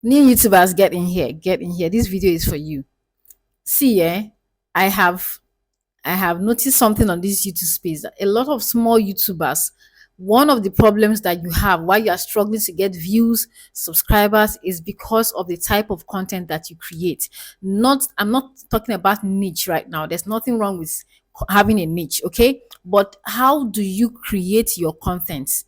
New YouTubers, get in here, get in here. This video is for you. See, I have I have noticed something on this YouTube space that a lot of small YouTubers, one of the problems that you have why you are struggling to get views, subscribers, is because of the type of content that you create. I'm not talking about niche right now. There's nothing wrong with having a niche, okay? But how do you create your content?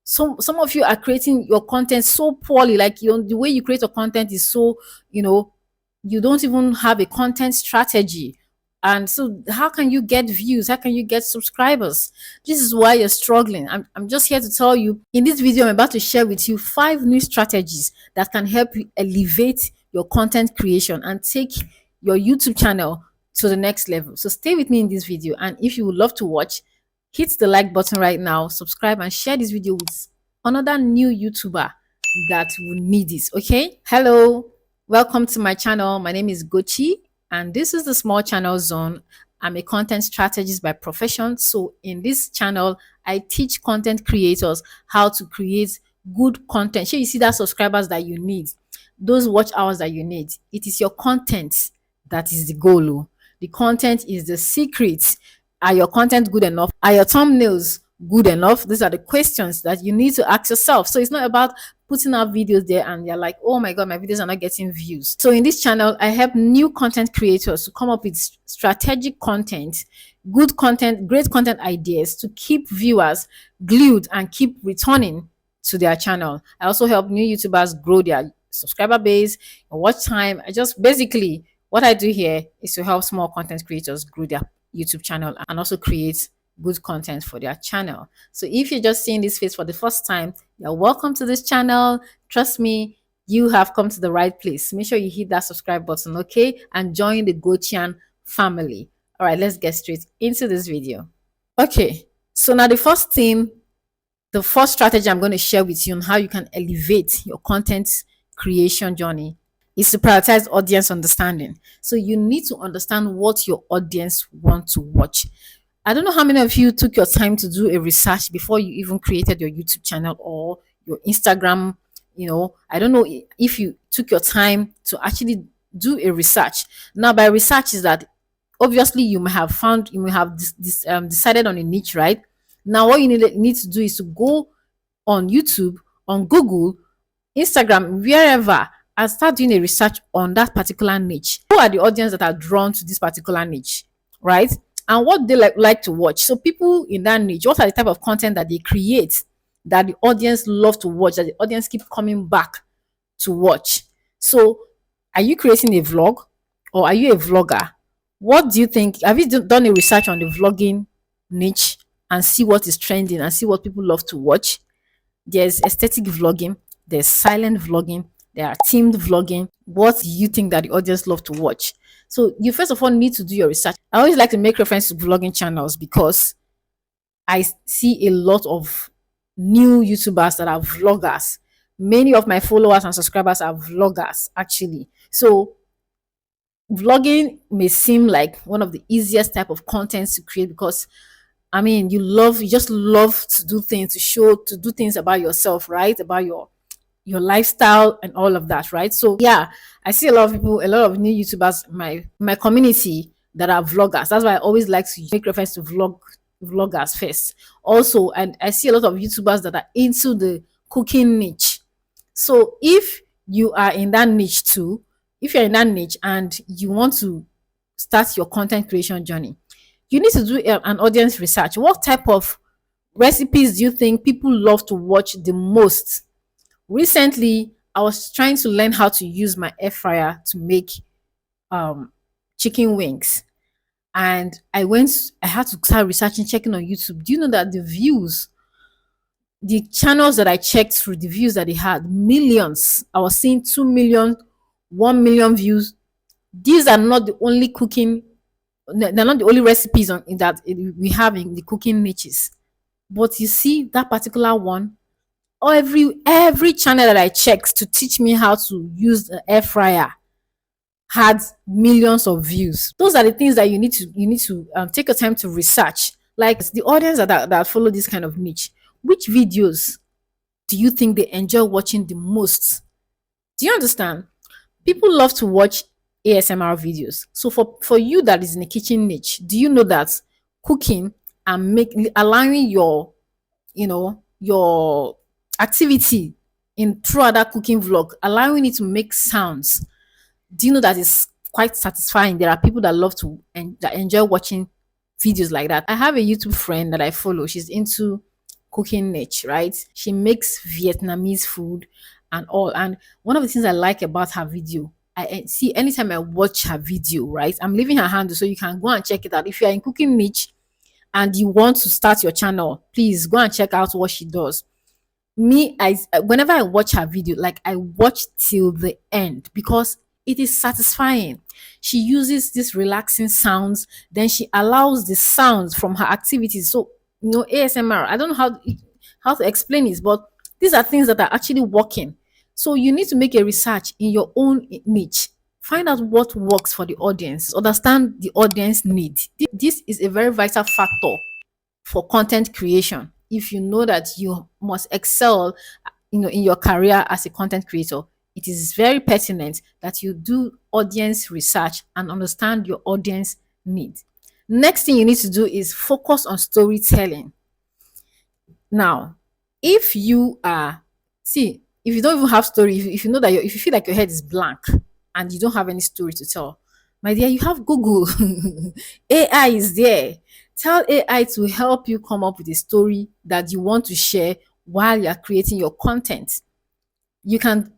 Some of you are creating your content so poorly, like the way you create your content is so, you know, you don't even have a content strategy. And so how can you get views? How can you get subscribers? This is why you're struggling. I'm just here to tell you, in this video I'm about to share with you 5 new strategies that can help you elevate your content creation and take your YouTube channel to the next level. So stay with me in this video, and if you would love to watch, hit the like button right now, subscribe, and share this video with another new YouTuber that will need this. Okay, hello, welcome to my channel. My name is Gochi, and this is the Small Channel Zone. I'm a content strategist by profession. So in this channel I teach content creators how to create good content. Here you see that subscribers that you need, those watch hours that you need. It is your content that is the goal. Oh. The content is the secret. Are your content good enough? Are your thumbnails good enough? These are the questions that you need to ask yourself. So it's not about putting out videos there and you're like, oh my god, my videos are not getting views. So in this channel I help new content creators to come up with strategic content, good content, great content ideas to keep viewers glued and keep returning to their channel. I also help new YouTubers grow their subscriber base and watch time. I just basically, what I do here is to help small content creators grow their YouTube channel and also create good content for their channel. So if you're just seeing this face for the first time, you're welcome to this channel. Trust me, you have come to the right place. Make sure you hit that subscribe button, okay? And join the Gochian family. All right, let's get straight into this video. Okay, so now the first thing, the first strategy I'm going to share with you on how you can elevate your content creation journey is to prioritize audience understanding. So you need to understand what your audience want to watch. I don't know how many of you took your time to do a research before you even created your YouTube channel or your Instagram. I don't know if you took your time to actually do a research. Now, by research is that obviously you may have decided on a niche, right? Now, what you need to do is to go on YouTube, on Google, Instagram, wherever, and start doing a research on that particular niche. Who are the audience that are drawn to this particular niche, right? And what they like to watch. So people in that niche, what are the type of content that they create that the audience love to watch, that the audience keep coming back to watch? So are you creating a vlog or are you a vlogger? What do you think? Have you done a research on the vlogging niche and see what is trending and see what people love to watch? There's aesthetic vlogging, there's silent vlogging, there are themed vlogging. What do you think that the audience love to watch? So you first of all need to do your research. I always like to make reference to vlogging channels because I see a lot of new YouTubers that are vloggers. Many of my followers and subscribers are vloggers, actually. So vlogging may seem like one of the easiest type of contents to create because I mean, you just love to do things, to do things about yourself, right? About your lifestyle and all of that, right? So yeah, I see a lot of people, a lot of new YouTubers in my community that are vloggers. That's why I always like to make reference to vloggers first. Also, and I see a lot of YouTubers that are into the cooking niche. So if you are in that niche too, if you're in that niche and you want to start your content creation journey, you need to do an audience research. What type of recipes do you think people love to watch the most? Recently, I was trying to learn how to use my air fryer to make chicken wings. And I had to start researching, checking on YouTube. Do you know that the channels that I checked through, the views that they had, millions. I was seeing 2 million, 1 million views. These are not the only they're not the only recipes that we have in the cooking niches. But you see that particular one, or every channel that I checked to teach me how to use the air fryer had millions of views. Those are the things that you need to take your time to research. Like the audience that follow this kind of niche, which videos do you think they enjoy watching the most? Do you understand? People love to watch ASMR videos. So for you that is in a kitchen niche, do you know that cooking and make allowing your, your activity in throughout that cooking vlog, allowing it to make sounds, do you know that is quite satisfying? There are people that love to and that enjoy watching videos like that. I have a YouTube friend that I follow. She's into cooking niche, right? She makes Vietnamese food and all. And one of the things I like about her video, I see anytime I watch her video, right? I'm leaving her handle so you can go and check it out. If you are in cooking niche and you want to start your channel, please go and check out what she does. Me, I whenever I watch her video, like I watch till the end because it is satisfying. She uses these relaxing sounds, then she allows the sounds from her activities. So, ASMR, I don't know how to explain this, but these are things that are actually working. So you need to make a research in your own niche. Find out what works for the audience. Understand the audience need. This is a very vital factor for content creation. If you know that you must excel, in your career as a content creator, it is very pertinent that you do audience research and understand your audience needs. Next thing you need to do is focus on storytelling. Now, if you are see, if you don't even have story, if you know that if you feel like your head is blank and you don't have any story to tell, my dear, you have Google. AI is there. Tell AI to help you come up with a story that you want to share while you're creating your content. You can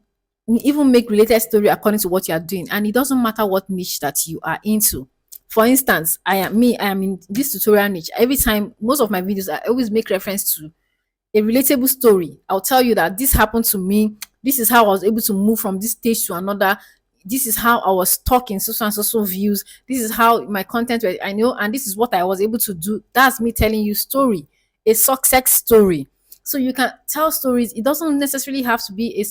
even make related story according to what you are doing, and it doesn't matter what niche that you are into. For instance, I am in this tutorial niche. Every time, most of my videos, I always make reference to a relatable story. I'll tell you that this happened to me. This is how I was able to move from this stage to another. This is how I was stuck in so and so views. This is how my content was, I know, and this is what I was able to do. That's me telling you story, a success story. So you can tell stories. It doesn't necessarily have to be a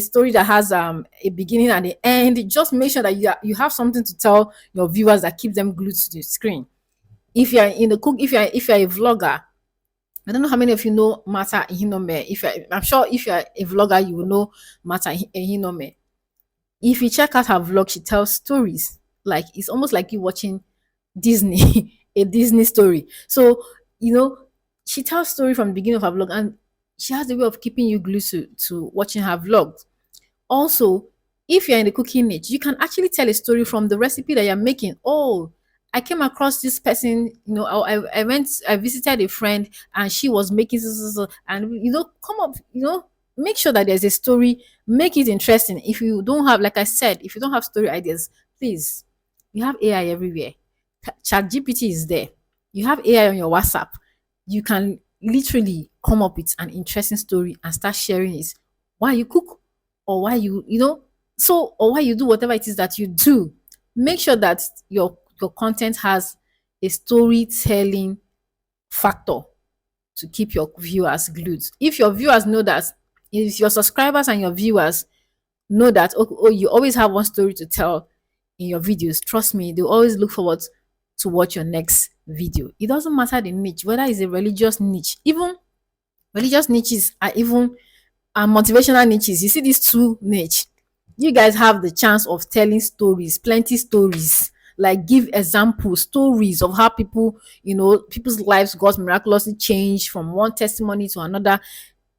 story that has a beginning and an end. Just make sure that you have something to tell your viewers that keep them glued to the screen. If you're in the cook, if you're a vlogger, I don't know how many of you know Mata Hinome. I'm sure if you're a vlogger, you will know Mata Hinome. If you check out her vlog, she tells stories. Like it's almost like you watching Disney, a Disney story. So, she tells story from the beginning of her vlog, and she has a way of keeping you glued to watching her vlogs. Also, if you're in the cooking niche, you can actually tell a story from the recipe that you're making. Oh, I came across this person, I visited a friend and she was making and come up, make sure that there's a story, make it interesting. If you don't have, like I said, if you don't have story ideas, please, you have AI everywhere. Chat GPT is there. You have AI on your WhatsApp. You can literally come up with an interesting story and start sharing it while you cook or while or while you do whatever it is that you do. Make sure that your content has a storytelling factor to keep your viewers glued. If your viewers know that, if your subscribers and your viewers know that, oh, you always have one story to tell in your videos, trust me, they always look forward to watch your next video. It doesn't matter the niche, whether it's a religious niche, even religious niches are even motivational niches. You see these two niche, you guys have the chance of telling stories, plenty stories, like give example stories of how people's lives got miraculously changed from one testimony to another.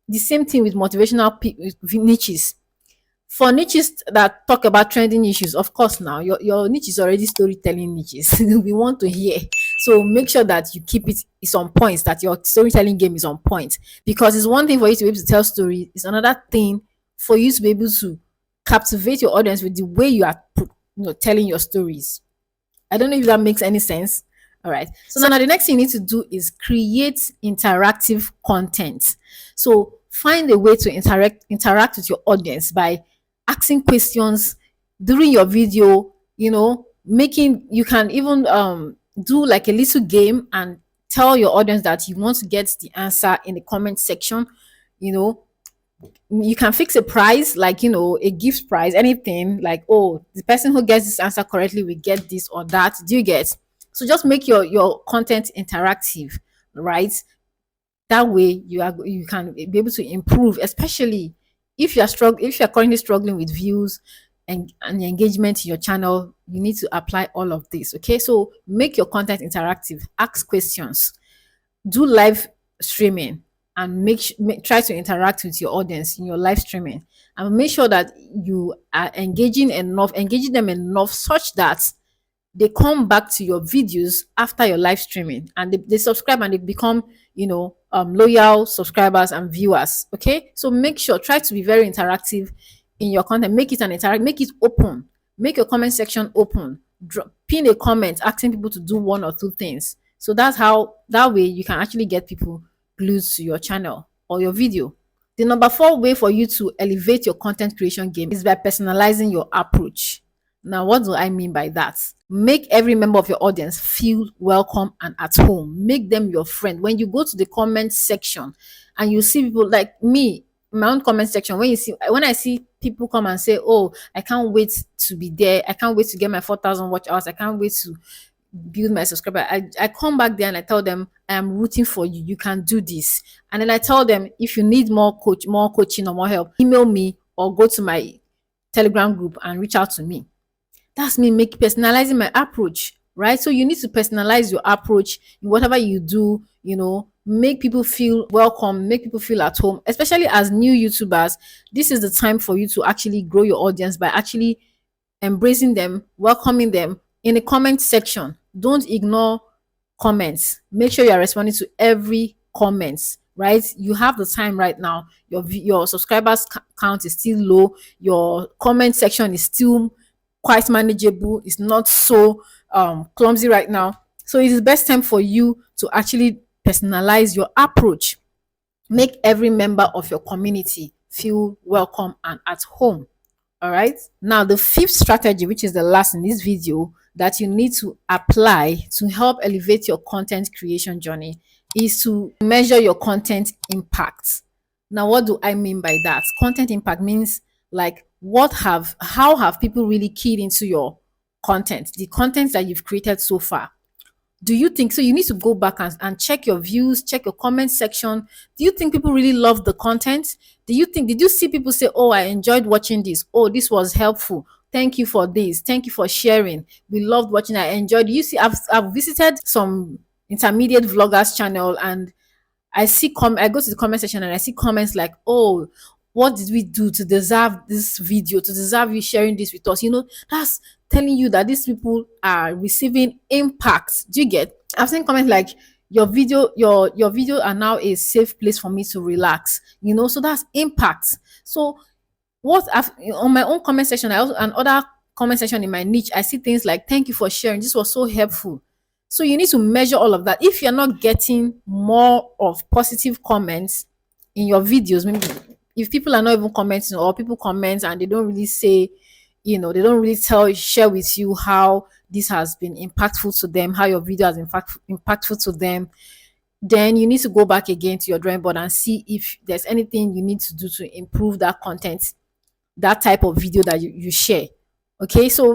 The same thing with motivational niches. For niches that talk about trending issues, of course, now your niche is already storytelling niches. We want to hear. So make sure that you keep it's on point, that your storytelling game is on point. Because it's one thing for you to be able to tell stories, it's another thing for you to be able to captivate your audience with the way you are telling your stories. I don't know if that makes any sense. All right. So now the next thing you need to do is create interactive content. So find a way to interact with your audience by asking questions during your video, you can even do like a little game and tell your audience that you want to get the answer in the comment section. You can fix a prize, like a gift prize, anything, like, oh, the person who gets this answer correctly will get this or that. Do you get? So just make your content interactive, right? That way you can be able to improve, especially if you're currently struggling with views and engagement in your channel, you need to apply all of this. Okay, so make your content interactive, ask questions, do live streaming, and try to interact with your audience in your live streaming, and make sure that you are engaging them enough such that they come back to your videos after your live streaming, and they subscribe and they become, loyal subscribers and viewers. Okay, so make sure, try to be very interactive in your content. Make it make it open, make your comment section open, pin a comment asking people to do one or two things. So that way you can actually get people glued to your channel or your video. The number 4 way for you to elevate your content creation game is by personalizing your approach. Now, what do I mean by that? Make every member of your audience feel welcome and at home. Make them your friend. When you go to the comment section and you see people like me, my own comment section, when I see people come and say, "Oh, I can't wait to be there. I can't wait to get my 4,000 watch hours. I can't wait to build my subscriber." I come back there and I tell them, "I am rooting for you. You can do this." And then I tell them, if you need more coaching or more help, email me or go to my Telegram group and reach out to me. That's me make personalizing my approach, right? So you need to personalize your approach in whatever you do, make people feel welcome, make people feel at home, especially as new YouTubers. This is the time for you to actually grow your audience by actually embracing them, welcoming them in the comment section. Don't ignore comments. Make sure you are responding to every comments, right? You have the time right now. Your subscribers count is still low. Your comment section is still quite manageable. It's not so clumsy right now. So it is best time for you to actually personalize your approach. Make every member of your community feel welcome and at home. All right. Now, the 5th strategy, which is the last in this video, that you need to apply to help elevate your content creation journey is to measure your content impact. Now, what do I mean by that? Content impact means like how have people really keyed into your content, the content that you've created so far? Do you think so? You need to go back and check your views, check your comment section. Do you think people really love the content? Did you see people say, "Oh, I enjoyed watching this. Oh, this was helpful. Thank you for this. Thank you for sharing. We loved watching. I enjoyed." You see, I've visited some intermediate vloggers channel, and I go to the comment section and I see comments like, "Oh, what did we do to deserve this video, to deserve you sharing this with us?" That's telling you that these people are receiving impact. Do you get? I've seen comments like, your video are now a safe place for me to relax. So that's impact. So what I've on my own comment section, I also and other comment section in my niche, I see things like, "Thank you for sharing. This was so helpful." So you need to measure all of that. If you're not getting more of positive comments in your videos, maybe if people are not even commenting, or people comment and they don't really say, they don't really share with you how this has been impactful to them, how your video has impactful to them, then you need to go back again to your drawing board and see if there's anything you need to do to improve that content, that type of video that you share. Okay, so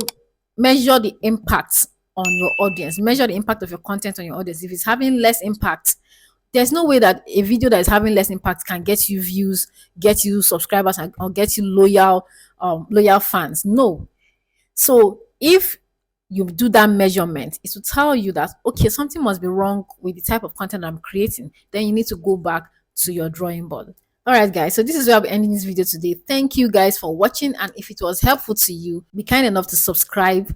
measure the impact on your audience, measure the impact of your content on your audience. If it's having less impact, there's no way that a video that is having less impact can get you views, get you subscribers, or get you loyal fans. No. So if you do that measurement, it will tell you that, okay, something must be wrong with the type of content I'm creating. Then you need to go back to your drawing board. All right, guys. So this is where I'll be ending this video today. Thank you guys for watching. And if it was helpful to you, be kind enough to subscribe.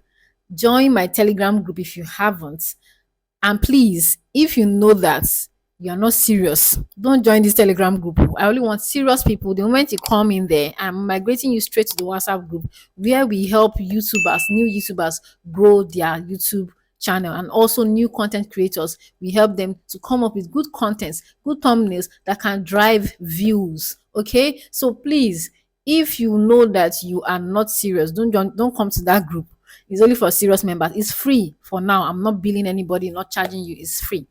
Join my Telegram group if you haven't. And please, if you know that you're not serious, don't join this Telegram group. I only want serious people. The moment you come in there, I'm migrating you straight to the WhatsApp group, where we help new YouTubers grow their YouTube channel, and also new content creators. We help them to come up with good contents, good thumbnails that can drive views. Okay, so please, if you know that you are not serious, don't come to that group. It's only for serious members. It's free for now. I'm not billing anybody, not charging you. It's free.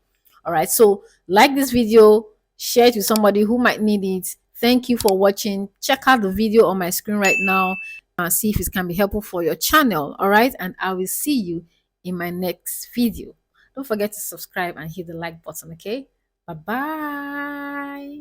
All right, so like this video, share it with somebody who might need it. Thank you for watching. Check out the video on my screen right now and see if it can be helpful for your channel. All right, and I will see you in my next video. Don't forget to subscribe and hit the like button. Okay, bye bye.